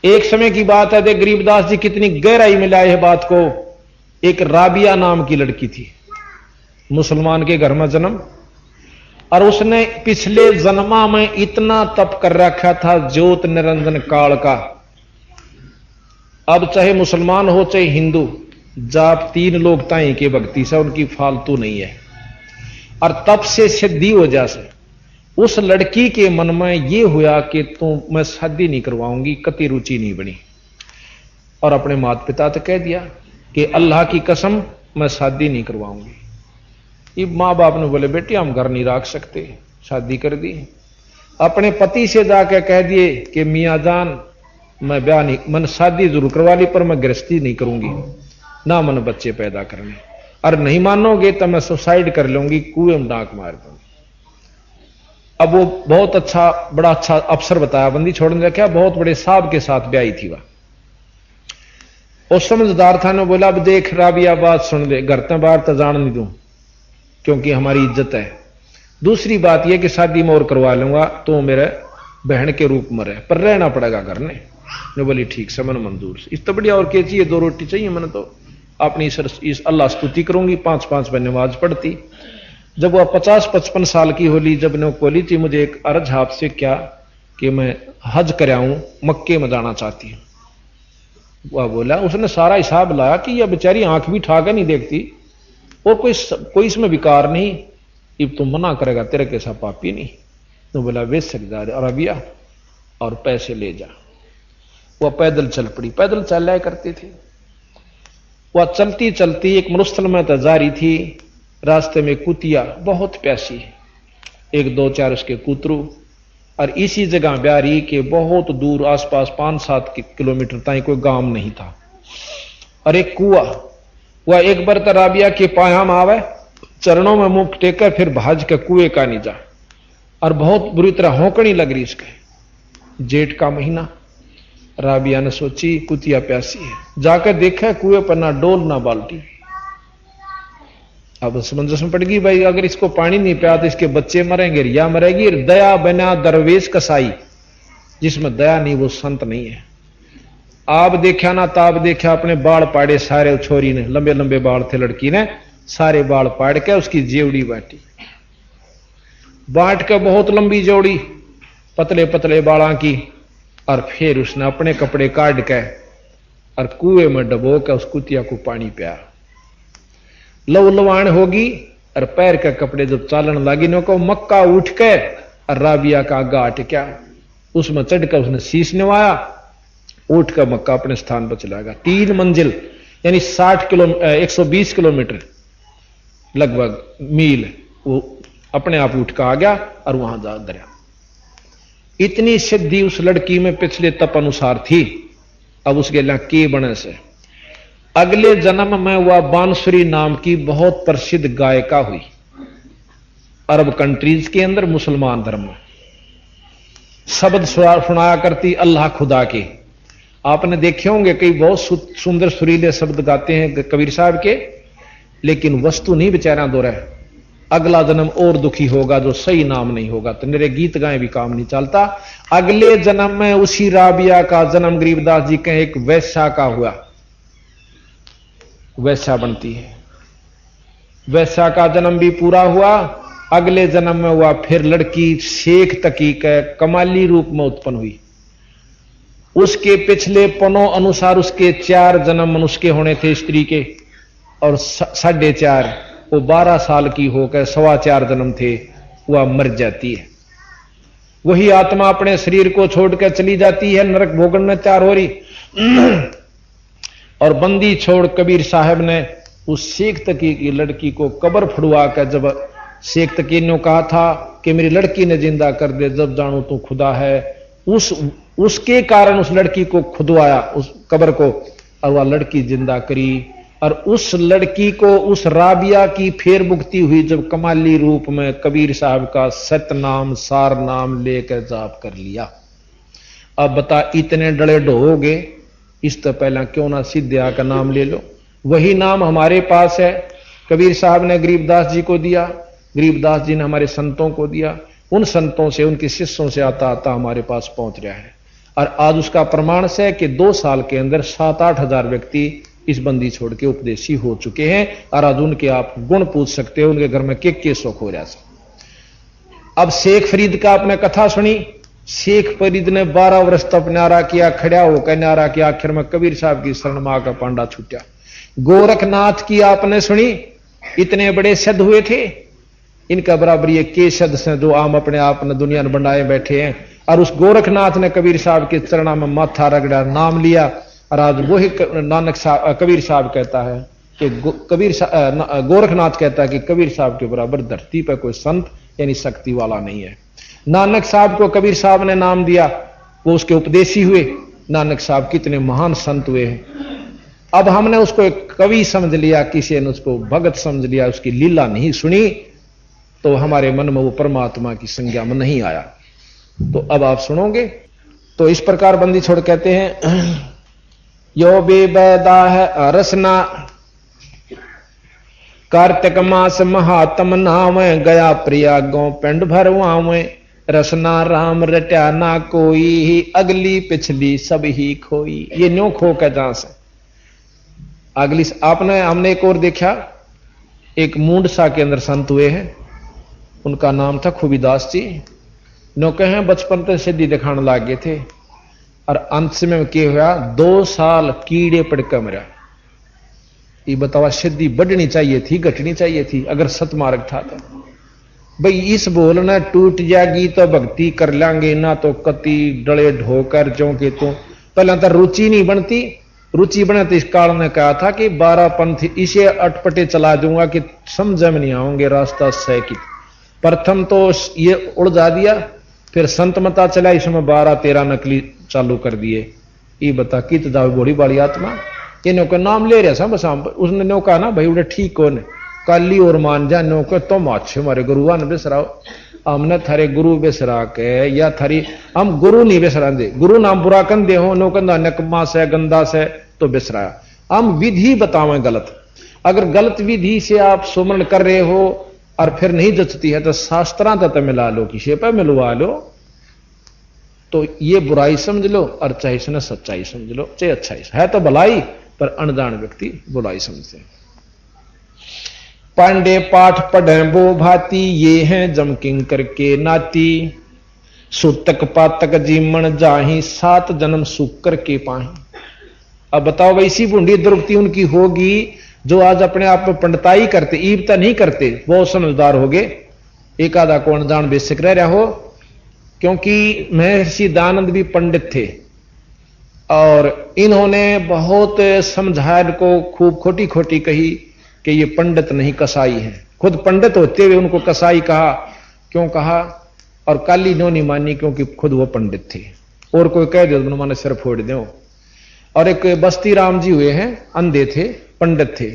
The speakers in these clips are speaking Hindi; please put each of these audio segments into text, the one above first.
एक समय की बात है, देख गरीबदास जी कितनी गहराई में लाए है बात को। एक राबिया नाम की लड़की थी, मुसलमान के घर में जन्म, और उसने पिछले जन्मा में इतना तप कर रखा था ज्योत निरंजन काल का। अब चाहे मुसलमान हो चाहे हिंदू, जाप तीन लोग ताई के भक्ति से उनकी फालतू नहीं है। और तप से सिद्धि हो जासे उस लड़की के मन में यह हुआ कि मैं शादी नहीं करवाऊंगी, कति रुचि नहीं बनी। और अपने माता पिता से कह दिया कि अल्लाह की कसम मैं शादी नहीं करवाऊंगी। ये मां बाप ने बोले बेटी हम घर नहीं रख सकते, शादी कर दी। अपने पति से जाकर कह दिए कि मियां जान मैं ब्याह नहीं, मन शादी जरूर करवा ली पर मैं गृहस्थी नहीं करूंगी, ना मन बच्चे पैदा करने, और नहीं मानोगे तो मैं सुसाइड कर लूंगी, कुएं में डांक मार दूंगी। अब वो बहुत अच्छा, बड़ा अच्छा अफसर बताया, बंदी छोड़ने रखा, बहुत बड़े साहब के साथ ब्याही थी वह। उस समझदार था ने बोला अब देख राबिया बात सुन ले, घर ते बाहर तो जान नहीं दूं क्योंकि हमारी इज्जत है। दूसरी बात यह कि शादी में और करवा लूंगा तो मेरे बहन के रूप में रहे, पर रहना पड़ेगा घर ने बोली ठीक से, मन मंजूर से। इस तो बढ़िया और क्या चाहिए, दो रोटी चाहिए, मैंने तो अपनी इस अल्लाह स्तुति करूंगी, 5-5 बार नमाज पढ़ती। जब वह 50-55 साल की होली, जब ने बोली थी मुझे एक अर्ज आपसे क्या कि मैं हज कर आऊं, मक्के में जाना चाहती हूं। वह बोला, उसने सारा हिसाब लाया कि यह बेचारी आंख भी ठाकर नहीं देखती और कोई इसमें विकार नहीं, अब तुम मना करेगा तेरे कैसा पापी नहीं। तो बोला बेशक जा अरबिया और पैसे ले जा। वह पैदल चल पड़ी, पैदल चल करती थी। वह चलती चलती एक मरुस्थल में तो जा रही थी, रास्ते में कुतिया बहुत प्यासी, 1-2-4 उसके कुतरू, और इसी जगह ब्यारी के बहुत दूर आसपास 5-7 किलोमीटर तक कोई गांव नहीं था, और एक कुआ। वह एक बार तो राबिया के पायाम आवे, चरणों में मुंह टेकर फिर भाज के कुएं का नहीं जा, और बहुत बुरी तरह होकनी लग रही इसके। जेठ का महीना, राबिया ने सोची कुतिया प्यासी है, जाकर देखा कुएं पर ना डोल ना बाल्टी। अब समंजस में पड़ गई, भाई अगर इसको पानी नहीं पिया तो इसके बच्चे मरेंगे, रिया मरेगी। दया बना दरवेश कसाई, जिसमें दया नहीं वो संत नहीं है। आप देखा ना ताब देखा, अपने बाल पाड़े सारे छोरी ने, लंबे लंबे बाल थे लड़की ने, सारे बाल पाड़ के उसकी जेवड़ी बांटी, बांट के बहुत लंबी जोड़ी पतले पतले बालों की, और फिर उसने अपने कपड़े काट के और कुएं में डबो के उस कुतिया को पानी पिया। लव लवाण होगी और पैर के कपड़े जब चालन लगी नो को मक्का उठ के और राबिया का आगा अटक्या, उसमें चढ़कर उसने शीश निवाया, उठ कर मक्का अपने स्थान पर चला गया। 3 मंजिल यानी 120 किलोमीटर लगभग मील वो अपने आप उठ कर आ गया और वहां जा दरिया। इतनी सिद्धि उस लड़की में पिछले तप अनुसार थी। अब उसके लिए के बने से अगले जन्म में वह बांसुरी नाम की बहुत प्रसिद्ध गायिका हुई, अरब कंट्रीज के अंदर मुसलमान धर्म में शब्द सुनाया करती अल्लाह खुदा के। आपने देखे होंगे कई बहुत सुंदर सुरीले शब्द गाते हैं कबीर साहब के, लेकिन वस्तु नहीं बेचारा दो रहा है। अगला जन्म और दुखी होगा जो सही नाम नहीं होगा, तो मेरे गीत गाए भी काम नहीं चलता। अगले जन्म में उसी राबिया का जन्म गरीबदास जी के एक वैश्या का हुआ, वैश्या बनती है। वैश्या का जन्म भी पूरा हुआ। अगले जन्म में हुआ फिर लड़की शेख तकी के कमाली रूप में उत्पन्न हुई। उसके पिछले पनों अनुसार उसके 4 जन्म मनुष्य के होने थे स्त्री के, और 4.5 वो 12 साल की होकर 4.25 जन्म थे, वह मर जाती है। वही आत्मा अपने शरीर को छोड़कर चली जाती है, नरक भोगन में तैयार हो रही। और बंदी छोड़ कबीर साहब ने उस शेख तकी की लड़की को कब्र फुड़वा कर, जब शेख तकी ने कहा था कि मेरी लड़की ने जिंदा कर दे, जब जानू तू खुदा है, उसके कारण उस लड़की को खुदवाया उस कब्र को, और वह लड़की जिंदा करी। और उस लड़की को उस राबिया की फेर मुक्ति हुई जब कमाली रूप में कबीर साहब का सतनाम सार नाम लेकर जाप कर लिया। अब बता इतने डले ढोगे, इस तो पहला क्यों ना सिद्धिया का नाम ले लो। वही नाम हमारे पास है, कबीर साहब ने गरीबदास जी को दिया, गरीबदास जी ने हमारे संतों को दिया, उन संतों से उनके शिष्यों से आता आता हमारे पास पहुंच रहा है। और आज उसका प्रमाण से कि 2 साल के अंदर 7-8 हजार व्यक्ति इस बंदी छोड़ के उपदेशी हो चुके हैं। और आज उनके आप गुण पूछ सकते हो, उनके घर में के सुख हो जाए। अब शेख फरीद का आपने कथा सुनी। शेख फरीद ने 12 वर्ष तक नारा किया, खड़ा होकर नारा किया, आखिर में कबीर साहब की शरण मां का पांडा छूटा। गोरखनाथ की आपने सुनी, इतने बड़े सिद्ध हुए थे, इनका बराबर ये के सिद्ध से जो आम अपने आप ने दुनिया में बनाए बैठे हैं। और उस गोरखनाथ ने कबीर साहब के चरणों में माथा रगड़ा, नाम लिया। और आज वही नानक साहब कबीर साहब कहता है कि गोरखनाथ कहता है कि कबीर साहब के बराबर धरती पर कोई संत यानी शक्ति वाला नहीं है। नानक साहब को कबीर साहब ने नाम दिया, वो उसके उपदेशी हुए। नानक साहब कितने महान संत हुए हैं। अब हमने उसको एक कवि समझ लिया, किसी ने उसको भगत समझ लिया, उसकी लीला नहीं सुनी, तो हमारे मन में वो परमात्मा की संज्ञा में नहीं आया। तो अब आप सुनोगे। तो इस प्रकार बंदी छोड़ कहते हैं, यो बेबैदा है रसना कार्तिक मास महात्म नाम गया प्रयागों पिंड भरवावे रसना राम रट्या ना कोई अगली पिछली सब ही खोई। ये न्यों खो का जहां से अगली हमने एक और देखा, एक मूंडसा के अंदर संत हुए हैं, उनका नाम था खूबीदास जी। नो कहे बचपन से सिद्धि दिखाने लागे थे और अंत में क्या हुआ, 2 साल कीड़े पड़कर मरा। ये बतावा सिद्धि बढ़नी चाहिए थी, घटनी चाहिए थी अगर सतमार्ग था तो। भाई इस बोल ना टूट जाएगी तो भक्ति कर लेंगे ना, तो कति डले ढोकर जो के तो पहले तो रुचि नहीं बनती। रुचि बने तो इस काल ने कहा था कि 12 पंथ इसे अटपटे चला दूंगा कि समझ में नहीं आओगे रास्ता सह की। प्रथम तो ये उड़जा दिया, फिर संत मता चला, इसमें 12-13 नकली चालू कर दिए। ये बता कित जाओ बड़ी बड़ी आत्मा, ये नो का नाम ले रहा था बस। उसने नो कहा ना भाई उड़े ठीक कौन काली और मान जा, नो को तुम अच्छे हमारे गुरुआ ने बेसराओ, हमने थारे गुरु बेसरा के या थारी हम गुरु नहीं बेसरा दे, गुरु नाम बुरा कन दे हो, नो कंधा नकमा से गंदा से तो बेसराया। हम विधि बतावें गलत, अगर गलत विधि से आप सुमरण कर रहे हो और फिर नहीं जचती है तो शास्त्रां तक मिला लो, किसी पर मिलवा लो, तो ये बुराई समझ लो और चाहे इसने सच्चाई समझ लो, चाहे अच्छाई है तो भलाई, पर अनजान व्यक्ति बुराई समझते। पांडे पाठ पढ़े वो भांति, ये हैं जमकिंग करके नाती, सुतक पातक जीमन जाही 7 जन्म सुख करके पाही। अब बताओ वैसी बूंदी दुर्गति उनकी होगी जो आज अपने आप में पंडिताई करते, ईबता नहीं करते, वो समझदार हो गए। एक आधा को अनजान बेसिक रह रहा हो, क्योंकि महर्षि दयानंद भी पंडित थे और इन्होंने बहुत समझाया को, खूब खोटी खोटी कही कि ये पंडित नहीं कसाई है। खुद पंडित होते हुए उनको कसाई कहा। क्यों कहा? और काली नो नहीं मानी, क्योंकि खुद वो पंडित थे। और कोई कह दे तो मैंने सिर फोड़ दो। और एक बस्ती राम जी हुए हैं, अंधे थे, पंडित थे।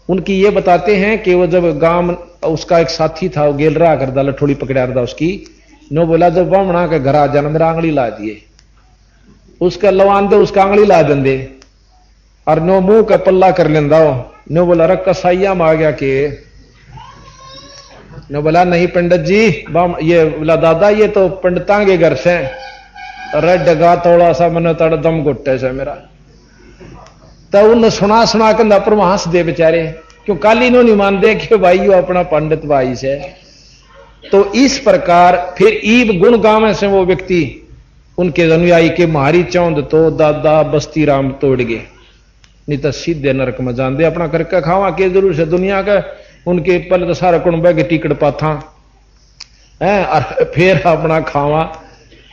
उनकी ये बताते हैं कि वो जब गांव, उसका एक साथी था, वो गेल रहा करदा, लठोड़ी पकड़ा रहा उसकी, नो बोला जब बामणा के घर आ जाना मेरा आंगली ला दिए, उसका लवान दे उसका आंगली ला देंदे और नो मुंह का पल्ला कर लेंदा हो। नो बोला रख कसाइया में आ गया के, नो बोला नहीं पंडित जी, ये बोला दादा ये तो पंडिता के घर से, अरे डगा थोड़ा सा मैंने तड़ दम घुट्टे से मेरा। तो उन सुना सुना के पर हंस दे बेचारे, क्यों काली नो नहीं मानते कि भाई यो अपना पंडित भाई से। तो इस प्रकार फिर ईब गुण गावे से वो व्यक्ति उनके अनुयायी के मारी चौंद तो दादा बस्ती राम तोड़ गए, नहीं तो सीधे नरक में जान दे। अपना करके खावा के जरूर से दुनिया का, उनके पहले तो सारा कुंबा के टिकट पाथा है और फिर अपना खावा।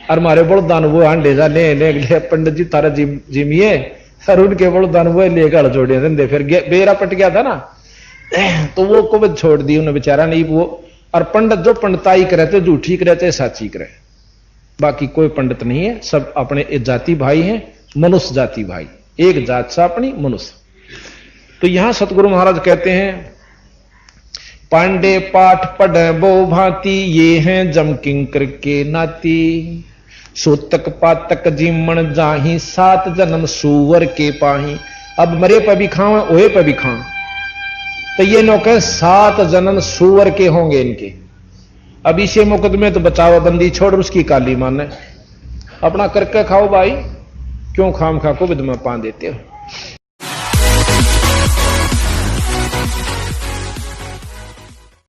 और मारे बड़दान वो अंडे जा ले पंडित जी तारा जिमिए, और उनके बड़दान वो लेकर जोड़े धंधे। फिर बेरा पट गया था ना, तो वो को छोड़ दी उन्हें बेचारा नहीं वो। और पंडित जो पंडिताई करे तो झूठी करे चाहे साची करे, बाकी कोई पंडित नहीं है, सब अपने जाति भाई हैं, मनुष्य जाति भाई, एक जात सा अपनी मनुष्य। तो यहां सतगुरु महाराज कहते हैं पांडे पाठ पढ़े बो भांति, ये हैं जमकिंग करके नाती, सोतक पातक जीमण जाही 7 जन्म सुवर के पाही। अब मरे पर भी खाओ ओहे पर भी खाओ, तो ये नौके 7 जन्म सुवर के होंगे इनके। अब इसे मुकदमे तो बचावा बंदी छोड़ उसकी काली माने, अपना करके खाओ भाई, क्यों खाम खा को विद में पा देते हो।